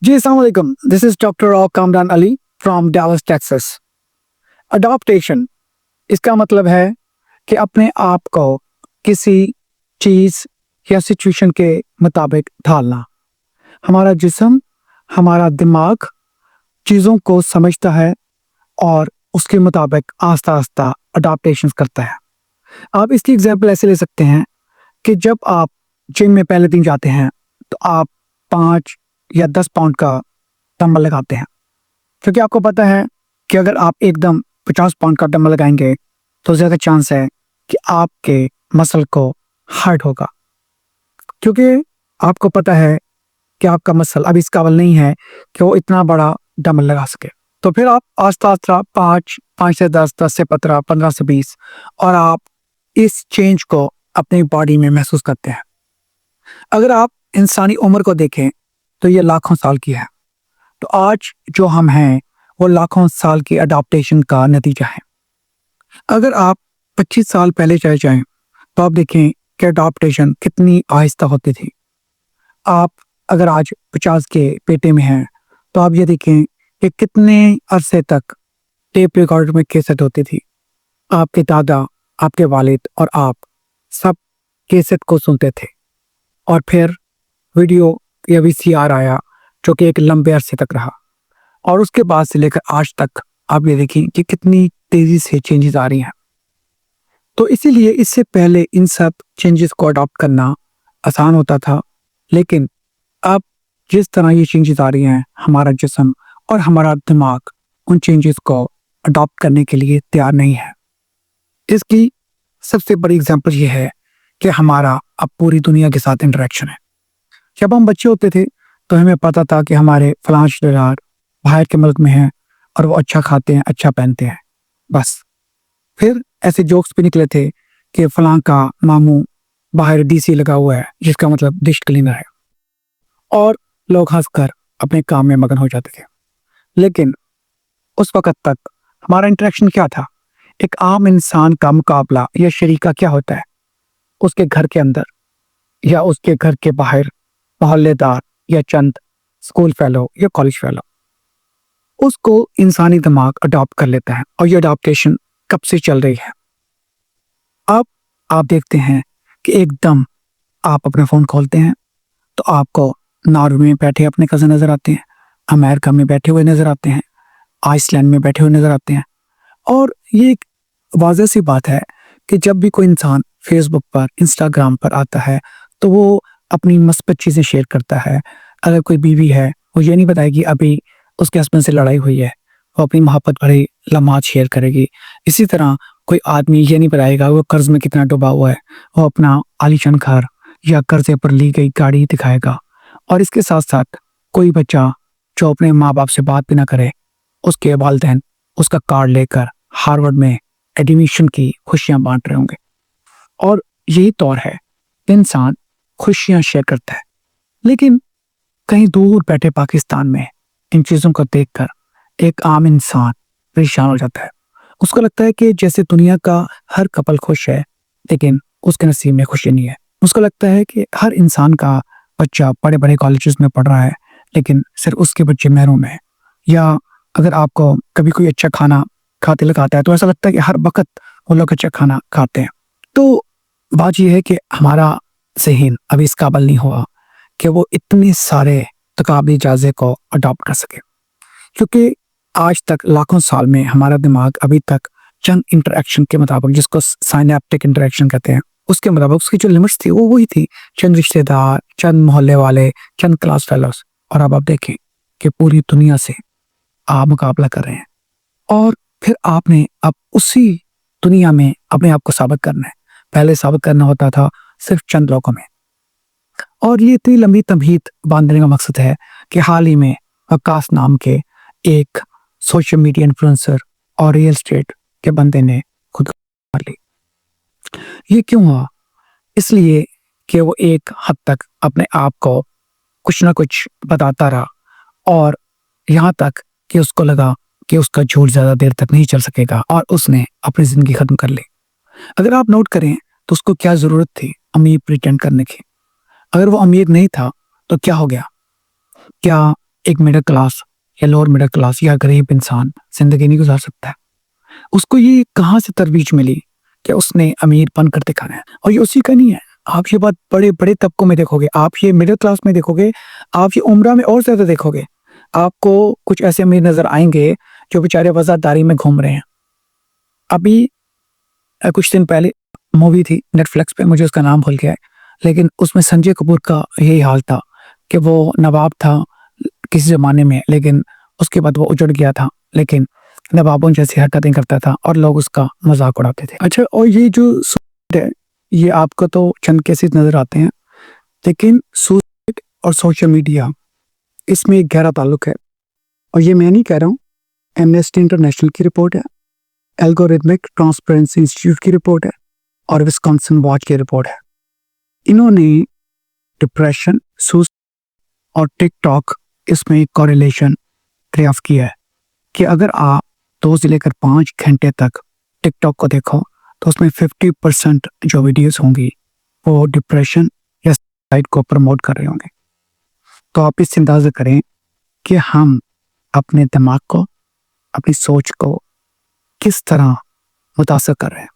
जी अस्सलाम वालेकुम, this is doctor Kamran Ali from Dallas Texas. Adaptation इसका मतलब है कि अपने आप को किसी चीज़ या सिचुएशन के मुताबिक ढालना। हमारा जिस्म, हमारा दिमाग चीज़ों को समझता है और उसके मुताबिक आहिस्ता आहिस्ता अडॉप्टेशन करता है। आप इसकी एग्जाम्पल ऐसे ले सकते हैं कि जब आप जिम में पहले दिन जाते हैं तो आप 5 या 10 पाउंड का डंबल लगाते हैं, क्योंकि आपको पता है कि अगर आप एकदम 50 पाउंड का डंबल लगाएंगे तो ज़्यादा चांस है कि आपके मसल को हर्ट होगा, क्योंकि आपको पता है कि आपका मसल अभी इस काबिल नहीं है कि वो इतना बड़ा डंबल लगा सके। तो फिर आप आस्ता आस्ता 5 से 10, 10 से 15, 15 से 20 और आप इस चेंज को अपनी बॉडी में महसूस करते हैं। अगर आप इंसानी उम्र को देखें तो ये लाखों साल की है। तो आज जो हम हैं वो लाखों साल की अडॉप्टेशन का नतीजा है। अगर आप 25 साल पहले चले जाएं तो आप देखें कि अडॉप्टेशन कितनी आहिस्ता होती थी। आप अगर आज 50 के पेटे में हैं तो आप ये देखें कि कितने अरसे तक टेप रिकॉर्डर में कैसेट होती थी। आपके दादा, आपके वालिद और आप सब कैसेट को सुनते थे और फिर वीडियो या वीसीआर आया जो कि एक लंबे अरसे तक रहा, और उसके बाद से लेकर आज तक आप ये देखिए कि कितनी तेजी से चेंजेस आ रही हैं। तो इसीलिए इससे पहले इन सब चेंजेस को अडॉप्ट करना आसान होता था, लेकिन अब जिस तरह ये चेंजेस आ रही हैं, हमारा जिस्म और हमारा दिमाग उन चेंजेस को अडॉप्ट करने के लिए तैयार नहीं है। इसकी सबसे बड़ी एग्जांपल ये है कि हमारा अब पूरी दुनिया के साथ इंटरेक्शन है। जब हम बच्चे होते थे तो हमें पता था कि हमारे फलां रिश्तेदार बाहर के मुल्क में हैं और वो अच्छा खाते हैं, अच्छा पहनते हैं, बस। फिर ऐसे जोक्स भी निकले थे कि फलां का मामू बाहर डीसी लगा हुआ है, जिसका मतलब डिश क्लीनर है, और लोग हंसकर अपने काम में मगन हो जाते थे। लेकिन उस वक्त तक हमारा इंटरेक्शन क्या था? एक आम इंसान का मुकाबला या शरीका क्या होता है? उसके घर के अंदर या उसके घर के बाहर मोहल्लेदार या चंद स्कूल फेलो या कॉलेज फेलो। उसको इंसानी दिमाग अडॉप्ट कर लेता है, और ये अडॉप्टेशन कब से चल रही है। अब आप देखते हैं कि एकदम आप अपना फ़ोन खोलते हैं तो आपको नॉर्वे में बैठे अपने कज़न नज़र आते हैं, अमेरिका में बैठे हुए नज़र आते हैं, आइसलैंड में बैठे हुए नज़र आते हैं। और ये एक वाज़ह सी बात है कि जब भी कोई इंसान फेसबुक पर, इंस्टाग्राम पर आता है तो वो अपनी मस्बत चीज़ें शेयर करता है। अगर कोई बीवी है वो ये नहीं बताएगी अभी उसके हस्बैंड से लड़ाई हुई है, वो अपनी मोहब्बत भरे लम्हात शेयर करेगी। इसी तरह कोई आदमी ये नहीं बताएगा वो कर्ज में कितना डूबा हुआ है, वो अपना आलीशान घर या कर्जे पर ली गई गाड़ी दिखाएगा। और इसके साथ साथ कोई बच्चा जो अपने माँ बाप से बात भी ना करे, उसके वालिदैन उसका कार्ड लेकर हार्वर्ड में एडमिशन की खुशियां बांट रहे होंगे। और यही तौर है कि इंसान खुशियां शेयर करता है, लेकिन कहीं दूर बैठे पाकिस्तान में इन चीज़ों को देखकर एक आम इंसान परेशान हो जाता है। उसको लगता है कि जैसे दुनिया का हर कपल खुश है, लेकिन उसके नसीब में खुशी नहीं है। उसको लगता है कि हर इंसान का बच्चा बड़े बड़े कॉलेजेस में पढ़ रहा है, लेकिन सिर्फ उसके बच्चे महरूम है। या अगर आपको कभी कोई अच्छा खाना खाते लगाता है तो ऐसा लगता है कि हर वक्त वो लोग अच्छा खाना खाते हैं। तो बात यह है कि हमारा ज़हन अभी इस काबिल नहीं हुआ कि वो इतने सारे तकाबली जायज़े को अडॉप्ट कर सके, क्योंकि आज तक लाखों साल में हमारा दिमाग अभी तक चंद इंटरेक्शन के मुताबिक, जिसको साइनेप्टिक इंटरेक्शन कहते हैं, उसके मुताबिक उसकी जो लिमिट्स थी वो वही थी। चंद रिश्तेदार, चंद मोहल्ले वाले, चंद क्लास फेलोज। और अब आप देखें कि पूरी दुनिया से आप मुकाबला कर रहे हैं, और फिर आपने अब उसी दुनिया में अपने आप को साबित करना है। पहले साबित करना होता था सिर्फ चंद लोगों में। और ये इतनी लंबी तमहीद बांधने का मकसद है कि हाल ही में वकास नाम के एक सोशल मीडिया इन्फ्लुएंसर और रियल एस्टेट के बंदे ने खुद मार ली। ये क्यों हुआ? इसलिए कि वो एक हद तक अपने आप को कुछ ना कुछ बताता रहा, और यहाँ तक कि उसको लगा कि उसका झूठ ज़्यादा देर तक नहीं चल सकेगा, और उसने अपनी ज़िंदगी ख़त्म कर ली। अगर आप नोट करें तो उसको क्या ज़रूरत थी अमीर प्रिटेंड करने की? अगर वो अमीर नहीं था तो क्या हो गया? क्या एक मिडिल क्लास या लोअर मिडिल क्लास या गरीब इंसान जिंदगी नहीं गुजार सकता है। उसको ये कहाँ से तरवीज मिली कि उसने अमीर बनकर दिखाना है। और ये उसी का नहीं है, आप ये बात बड़े बड़े तबकों में देखोगे, आप ये मिडिल क्लास में देखोगे, आप ये उम्रा में और ज्यादा देखोगे। आपको कुछ ऐसे अमीर नजर आएंगे जो बेचारे वजारदारी में घूम रहे हैं। अभी कुछ दिन पहले मूवी थी नेटफ्लिक्स पे, मुझे उसका नाम भूल गया है, लेकिन उसमें संजय कपूर का यही हाल था कि वो नवाब था किसी जमाने में, लेकिन उसके बाद वो उजड़ गया था, लेकिन नवाबों जैसी हरकतें करता था और लोग उसका मजाक उड़ाते थे। अच्छा, और ये जो सुसाइड है, ये आपको तो चंद केसेस नजर आते हैं, लेकिन सुसाइड और सोशल मीडिया, इसमें एक गहरा ताल्लुक है। और ये मैं नहीं कह रहा हूँ, एमनेस्टी इंटरनेशनल की रिपोर्ट है, एल्गोरिथमिक ट्रांसपेरेंसी इंस्टीट्यूट की रिपोर्ट है और विस्कॉन्सिन वॉच की रिपोर्ट है। इन्होंने डिप्रेशन, सुसाइड और टिकटॉक, इसमें एक कोरिलेशन ड्राफ्ट किया है कि अगर आप 2 से लेकर 5 घंटे तक टिकटॉक को देखो तो उसमें 50% जो वीडियोस होंगी वो डिप्रेशन या सुसाइड को प्रमोट कर रहे होंगे। तो आप इससे अंदाजा करें कि हम अपने दिमाग को, अपनी सोच को किस तरह मुतासर कर रहे हैं।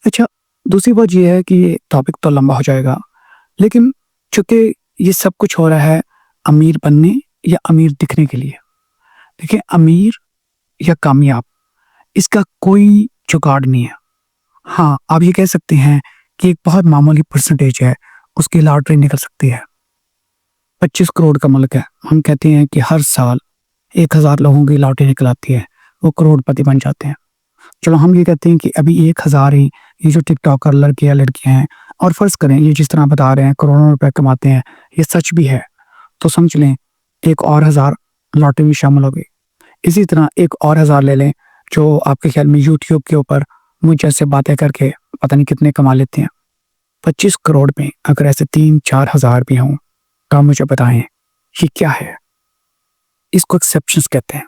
अच्छा, दूसरी बात यह है कि ये टॉपिक तो लंबा हो जाएगा, लेकिन चूंकि ये सब कुछ हो रहा है अमीर बनने या अमीर दिखने के लिए। देखिए, अमीर या कामयाब, इसका कोई जुगाड़ नहीं है। हाँ, आप ये कह सकते हैं कि एक बहुत मामूली परसेंटेज है उसकी लॉटरी निकल सकती है। 25 करोड़ का मुल्क है, हम कहते हैं कि हर साल 1000 लोगों की लॉटरी निकल आती है, वो करोड़पति बन जाते हैं। चलो हम ये कहते हैं कि अभी 1000 ही ये जो टिकटॉकर लड़के या लड़कियां हैं, और फर्ज करें ये जिस तरह बता रहे हैं करोड़ों रुपए कमाते हैं, ये सच भी है, तो समझ लें एक और 1000 लॉटरी में शामिल हो गई। इसी तरह एक और 1000 ले लें जो आपके ख्याल में यूट्यूब के ऊपर मुझ जैसे बातें करके पता नहीं कितने कमा लेते हैं। 25 करोड़ में अगर ऐसे 3-4 हज़ार भी हों तो आप मुझे बताएं ये क्या है। इसको एक्सेप्शंस कहते हैं।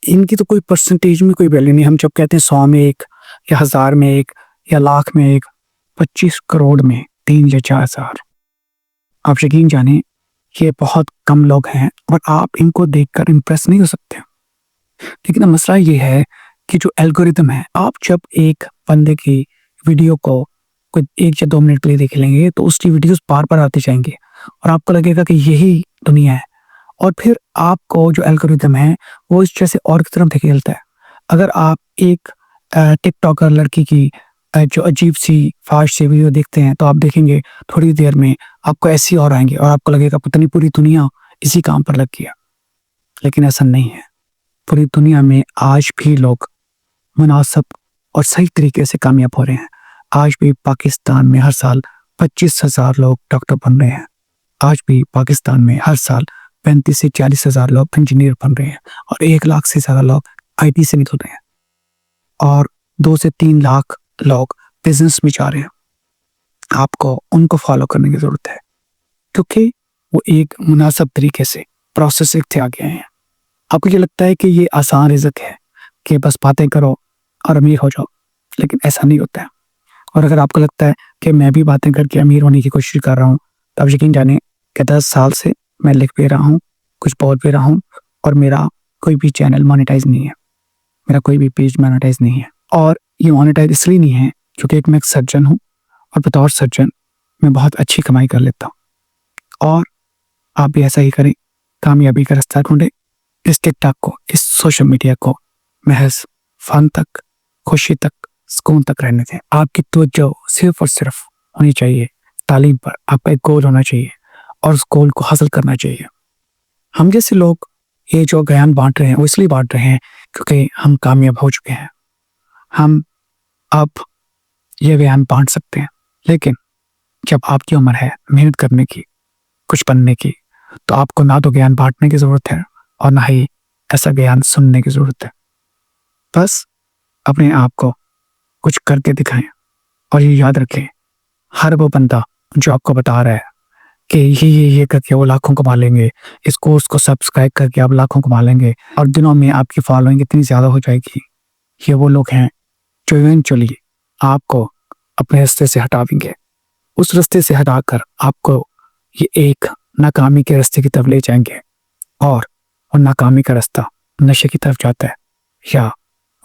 इनकी तो कोई परसेंटेज में कोई वैल्यू नहीं। हम जब कहते हैं 100 में एक या 1000 में एक या लाख में एक, 25 करोड़ में 3 या 4 हज़ार, आप यकीन जाने ये बहुत कम लोग हैं और आप इनको देखकर इंप्रेस नहीं हो सकते। लेकिन मसला ये है कि जो एल्गोरिथम है, आप जब एक बंदे की वीडियो को कोई 1 या 2 मिनट के लिए देख लेंगे तो उसकी वीडियोस बार बार आती जाएंगी और आपको लगेगा कि यही दुनिया है, और फिर आपको जो एल्गोरिथम है वो इस जैसे और की तरफ धकेलता है। अगर आप एक टिकटॉकर लड़की की जो अजीब सी फाश सी वीडियो देखते हैं तो आप देखेंगे थोड़ी देर में आपको ऐसी और आएंगे और आपको लगेगा पता नहीं पूरी दुनिया इसी काम पर लग गया। लेकिन ऐसा नहीं है। पूरी दुनिया में आज भी लोग मुनासिब और सही तरीके से कामयाब हो रहे हैं। आज भी पाकिस्तान में हर साल 25,000 लोग डॉक्टर बन रहे हैं। आज भी पाकिस्तान में हर साल 35 से 40 हज़ार लोग इंजीनियर बन रहे हैं और 1 लाख से ज़्यादा लोग IT से निकल रहे हैं और 2 से 3 लाख लोग बिजनेस में जा रहे हैं। आपको उनको फॉलो करने की ज़रूरत है क्योंकि वो एक मुनासिब तरीके से प्रोसेस से आगे आए हैं। आपको ये लगता है कि ये आसान रिज़्क है कि बस बातें करो और अमीर हो जाओ, लेकिन ऐसा नहीं होता है। और अगर आपको लगता है कि मैं भी बातें करके अमीर होने की कोशिश कर रहा हूँ तो आप यकीन जाने कि 10 साल से मैं लिख भी रहा हूँ, कुछ बोल भी रहा हूँ और मेरा कोई भी चैनल मोनेटाइज नहीं है, मेरा कोई भी पेज मोनेटाइज नहीं है। और ये मोनेटाइज इसलिए नहीं है क्योंकि एक मैं एक सर्जन हूँ और बतौर सर्जन मैं बहुत अच्छी कमाई कर लेता हूँ। और आप भी ऐसा ही करें, कामयाबी का रास्ता ढूंढें। इस टिकटॉक को, इस सोशल मीडिया को महज फन तक, खुशी तक, सुकून तक रहने दें। आपकी तवज्जो सिर्फ और सिर्फ होनी चाहिए तालीम पर। आपका एक गोल होना चाहिए और उस गोल को हासिल करना चाहिए। हम जैसे लोग ये जो ज्ञान बांट रहे हैं वो इसलिए बांट रहे हैं क्योंकि हम कामयाब हो चुके हैं। हम अब ये ज्ञान बांट सकते हैं, लेकिन जब आपकी उम्र है मेहनत करने की, कुछ बनने की, तो आपको ना तो ज्ञान बांटने की जरूरत है और ना ही ऐसा ज्ञान सुनने की जरूरत है। बस अपने आप को कुछ करके दिखाएं और ये याद रखें, हर वो बंदा जो आपको बता रहा है कि ये करके वो लाखों कमा लेंगे, इस कोर्स को सब्सक्राइब करके आप लाखों कमा लेंगे और दिनों में आपकी फॉलोइंग इतनी ज़्यादा हो जाएगी, ये वो लोग हैं जो इवेंचुअली आपको अपने रास्ते से हटा देंगे। उस रास्ते से हटाकर आपको ये एक नाकामी के रास्ते की तरफ ले जाएंगे اور وہ ناکامی کا راستہ نشے کی طرف جاتا ہے یا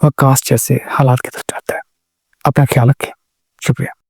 وہ کاسٹ جیسے حالات کی طرف جاتا ہے. اپنا خیال رکھیں. شکریہ.